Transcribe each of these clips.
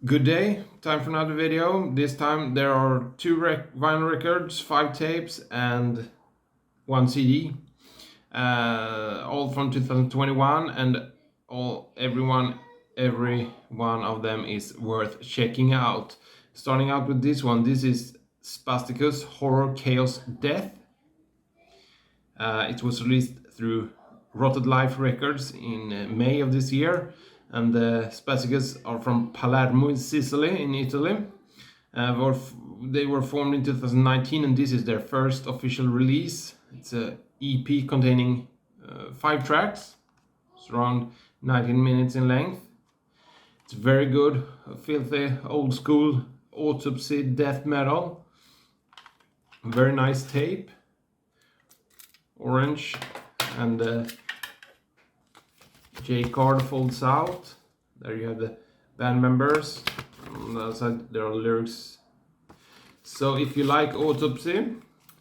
Good day, time for another video. This time there are two vinyl records, 5 tapes and 1 CD. All from 2021 and every one of them is worth checking out. Starting out with this one, this is Spasticus Horror Chaos Death. It was released through Rotted Life Records in May of this year. And the Spasticus are from Palermo in Sicily, in Italy. They were formed in 2019 and this is their first official release. It's an EP containing 5 tracks. It's around 19 minutes in length. It's very good, filthy, old school autopsy death metal. Very nice tape. Orange and J card folds out. There you have the band members. On the other side there are lyrics. So if you like autopsy,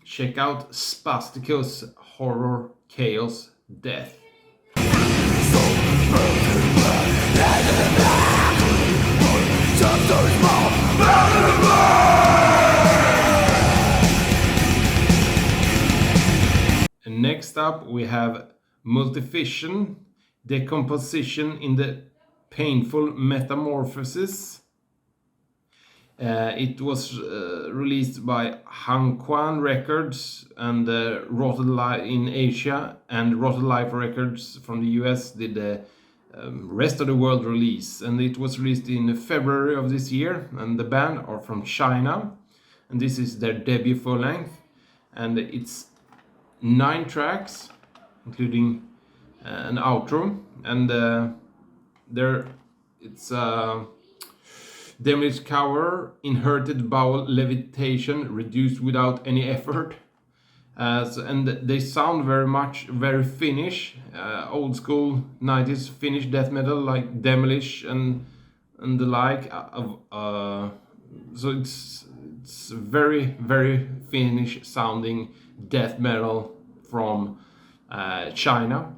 check out Spasticus Horror Chaos Death. And next up we have Multivision Decomposition in the Painful Metamorphosis. It was released by Hangquan Records and Rotted Life in Asia, and Rotted Life Records from the US did the rest of the world release, and it was released in February of this year. And the band are from China, and this is their debut full length, and it's 9 tracks including an outro, and it's damaged cover, inverted bowel levitation, reduced without any effort. And they sound very Finnish, old school 90s Finnish death metal like Demolish and the like. So it's very Finnish sounding death metal from China.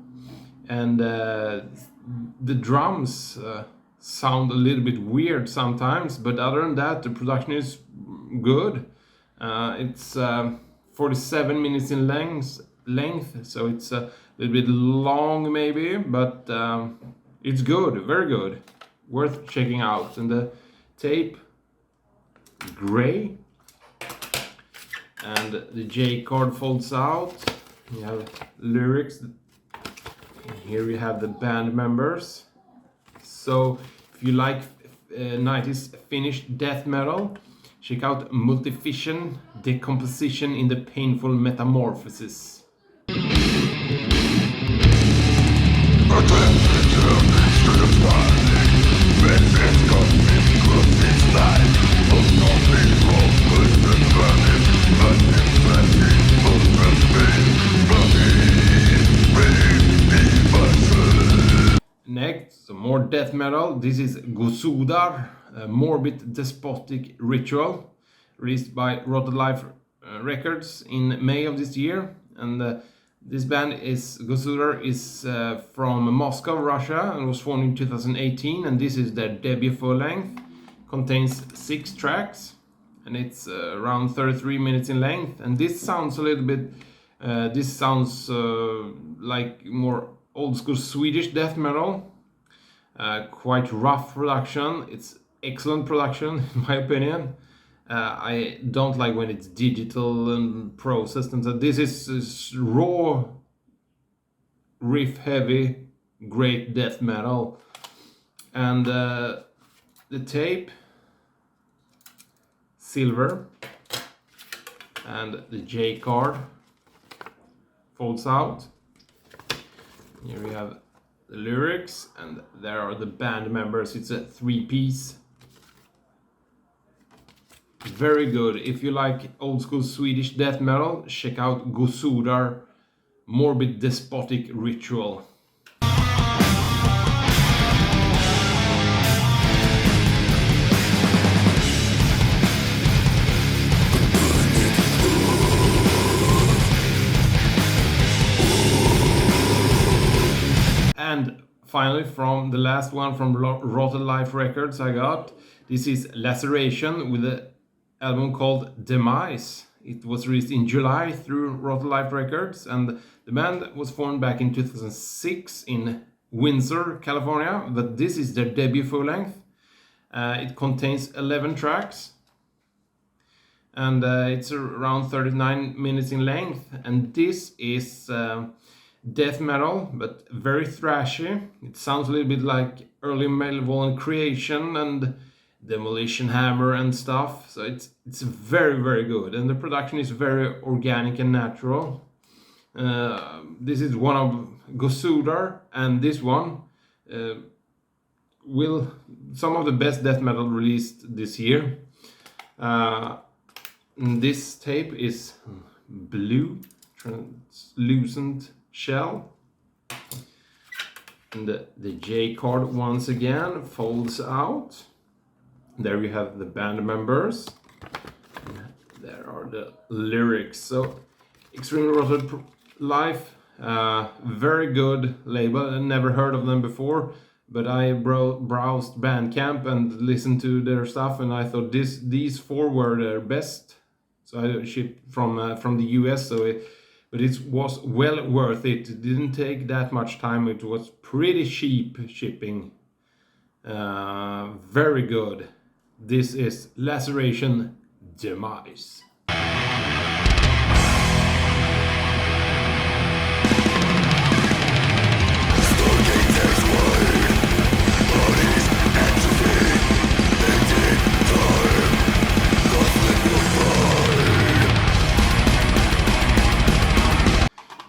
And the drums sound a little bit weird sometimes, but other than that the production is good. It's 47 minutes in length, so it's a little bit long maybe, but it's good, very good, worth checking out. And the tape, gray, and the J card folds out. You have lyrics. Here we have the band members. So if you like 90s Finnish death metal, check out Multivision Decomposition in the Painful Metamorphosis. Next, some more death metal. This is Groza, Morbid Despotic Ritual, released by Rotted Life Records in May of this year. And this band Groza is from Moscow, Russia, and was formed in 2018. And this is their debut full length. Contains 6 tracks, and it's around 33 minutes in length. And this sounds a little bit. This sounds like more old school Swedish death metal. Quite rough production. It's excellent production in my opinion. I don't like when it's digital and processed, and so this is raw, riff heavy, great death metal. And the tape, silver, and the J card folds out. Here we have the lyrics, and there are the band members. It's a 3-piece. Very good. If you like old school Swedish death metal, check out Groza Morbid Despotic Ritual. And finally from the last one from Rotten Life Records I got. This is Laceration with an album called Demise. It was released in July through Rotten Life Records, and the band was formed back in 2006 in Windsor, California, but this is their debut full-length. It contains 11 tracks, and it's around 39 minutes in length, and this is death metal, but very thrashy. It sounds a little bit like early Malevolent Creation and Demolition Hammer and stuff, so it's very, very good, and the production is very organic and natural. This is one of Groza, and this one will some of the best death metal released this year. This tape is blue, translucent shell, and the J card once again folds out. There you have the band members. There are the lyrics. So Extremely Rotten Life, very good label. I never heard of them before, but I browsed Bandcamp and listened to their stuff, and I thought these four were their best. So I shipped from the US, but it was well worth it. It didn't take that much time. It was pretty cheap shipping. Very good. This is Laceration Demise.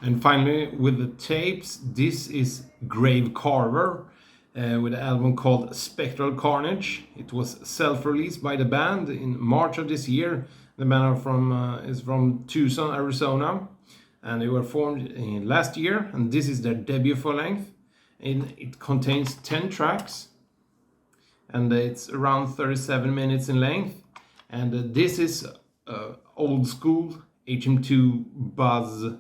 And finally, with the tapes, this is Carver with an album called Spectral Carnage. It was self-released by the band in March of this year. The band is from Tucson, Arizona, and they were formed last year, and this is their debut full-length. It contains 10 tracks, and it's around 37 minutes in length. And this is old school HM2 buzz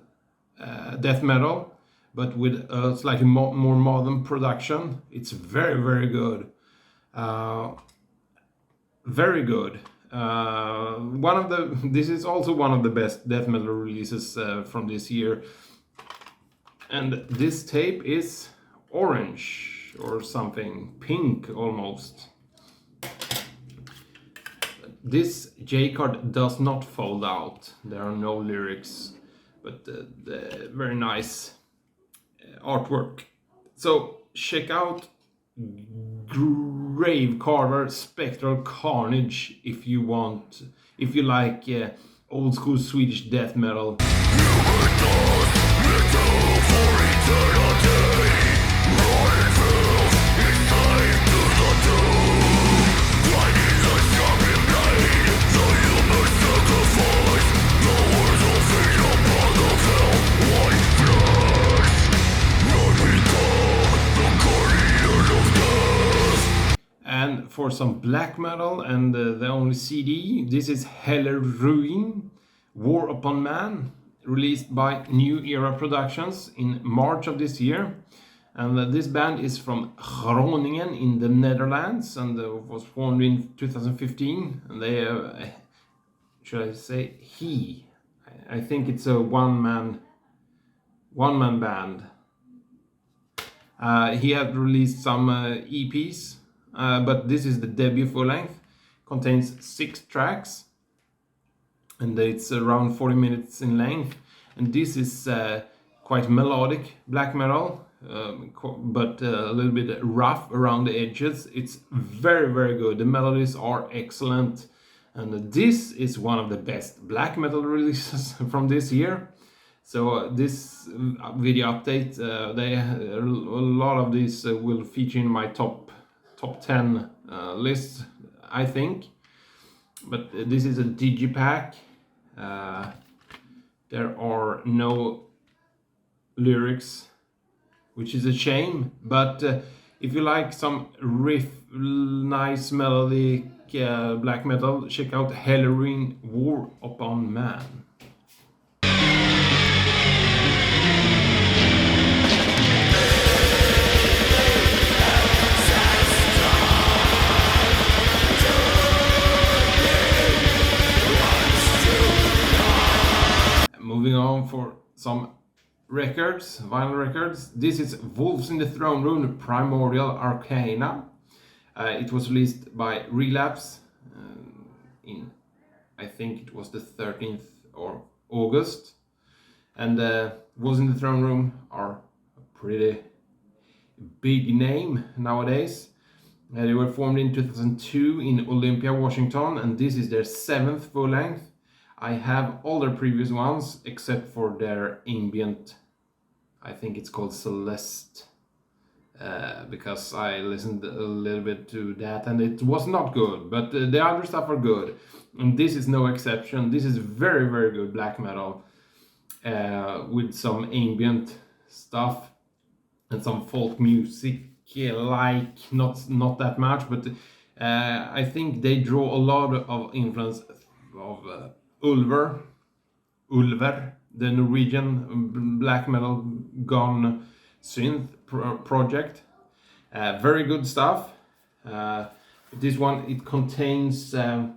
death metal, but with a slightly more modern production. It's very, very good. Very good. This is also one of the best death metal releases from this year. And this tape is orange or something, pink almost. This J card does not fold out. There are no lyrics, but the very nice artwork. So check out Carver Spectral Carnage if you like old school Swedish death metal. And for some black metal and the only CD, this is Heller Ruin, War Upon Man, released by New Era Productions in March of this year. And this band is from Groningen in the Netherlands, and was formed in 2015. And they, should I say he? I think it's a one-man band. He had released some EPs. But this is the debut full length, contains 6 tracks, and it's around 40 minutes in length. And this is quite melodic black metal, but a little bit rough around the edges. It's very, very good. The melodies are excellent, and this is one of the best black metal releases from this year. So this video update, a lot of these will feature in my top 10 list, I think. But this is a digipack. There are no lyrics, which is a shame. But if you like some nice melodic black metal, check out Halloween War Upon Man. on for some records, vinyl records. This is Wolves in the Throne Room Primordial Arcana. It was released by Relapse in, I think it was the 13th of August. And Wolves in the Throne Room are a pretty big name nowadays. They were formed in 2002 in Olympia, Washington, and this is their 7th full length. I have all their previous ones except for their ambient, I think it's called Celeste, because I listened a little bit to that and it was not good, but the other stuff are good, and this is no exception. This is very, very good black metal with some ambient stuff and some folk music, like not that much, but I think they draw a lot of influence of Ulver, the Norwegian black metal gone synth project. Very good stuff. This one, it contains 2,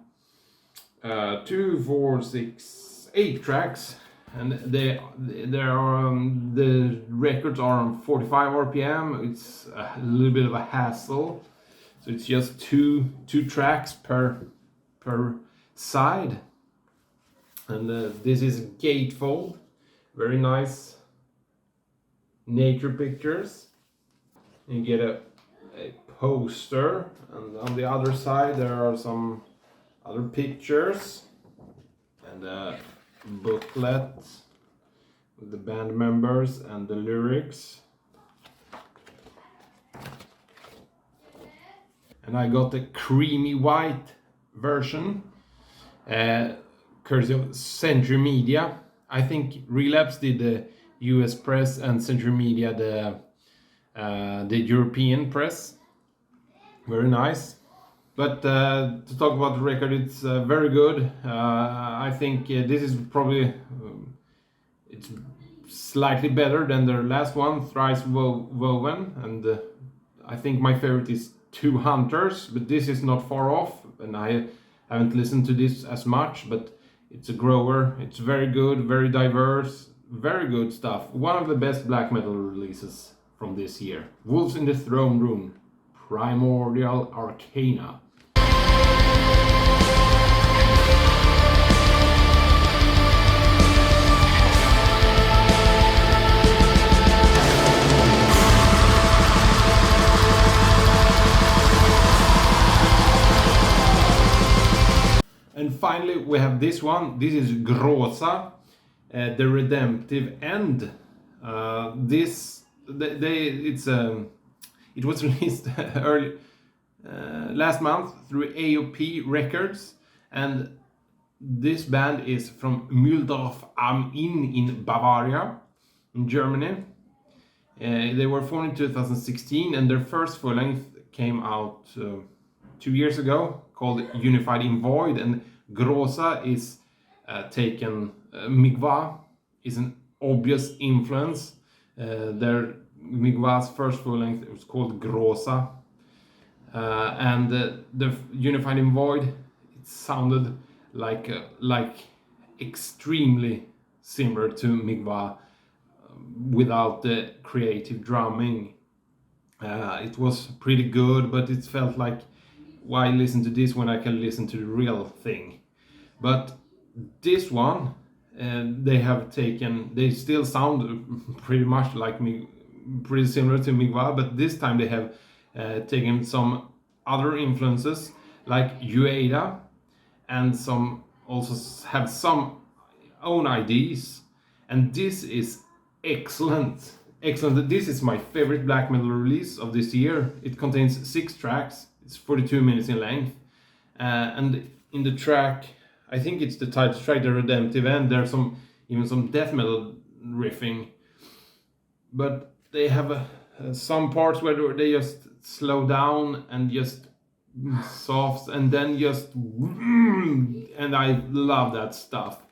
4, 6, 8 tracks, and the records are on 45 RPM. It's a little bit of a hassle, so it's just two tracks per side. And this is gatefold, very nice nature pictures. You get a poster, and on the other side there are some other pictures and a booklet with the band members and the lyrics. And I got the creamy white version, courtesy of Century Media. I think Relapse did the US press and Century Media the European press. Very nice. But to talk about the record, it's very good. I think this is probably it's slightly better than their last one, Thrice Woven, and I think my favorite is Two Hunters, but this is not far off, and I haven't listened to this as much, but it's a grower. It's very good, very diverse, very good stuff. One of the best black metal releases from this year. Wolves in the Throne Room, Primordial Arcana. And finally we have this one. This is Groza, the Redemptive End. It was released early last month through AOP Records, and this band is from Mühldorf am Inn in Bavaria, in Germany. They were formed in 2016, and their first full length came out 2 years ago, called Unified in Void. And Groza is taken, Migva is an obvious influence. Their Migva's first full length was called Groza, and the Unified in Void, it sounded like extremely similar to Migva without the creative drumming. It was pretty good, but it felt like, why listen to this when I can listen to the real thing? But this one, they still sound pretty much like me, pretty similar to Migva, but this time they have taken some other influences like Ueda, and also have some own ideas, and this is excellent. This is my favorite black metal release of this year. It contains 6 tracks. It's 42 minutes in length, and in the track, I think it's the title track, The Redemptive End, there's even some death metal riffing, but they have some parts where they just slow down and just soft, and then just, and I love that stuff.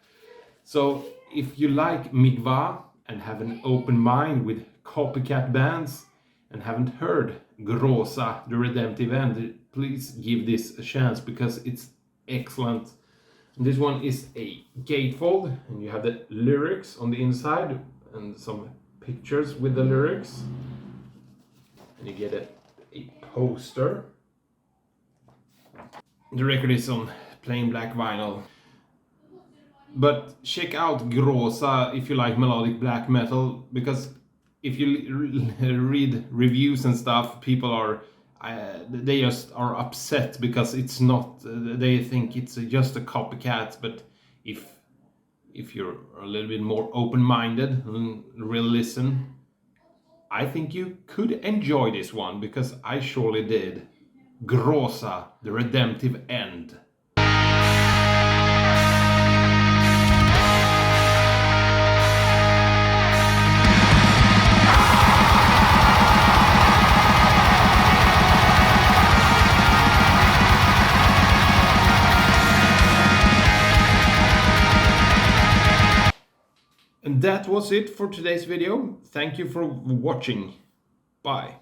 So if you like Migva and have an open mind with copycat bands and haven't heard Groza, The Redemptive End, please give this a chance, because it's excellent. This one is a gatefold, and you have the lyrics on the inside and some pictures with the lyrics. And you get a poster. The record is on plain black vinyl. But check out Groza if you like melodic black metal, because if you read reviews and stuff, people are they just are upset because it's not. They think it's just a copycat. But if you're a little bit more open-minded and really listen, I think you could enjoy this one, because I surely did. Groza, the redemptive end. And that was it for today's video. Thank you for watching. Bye.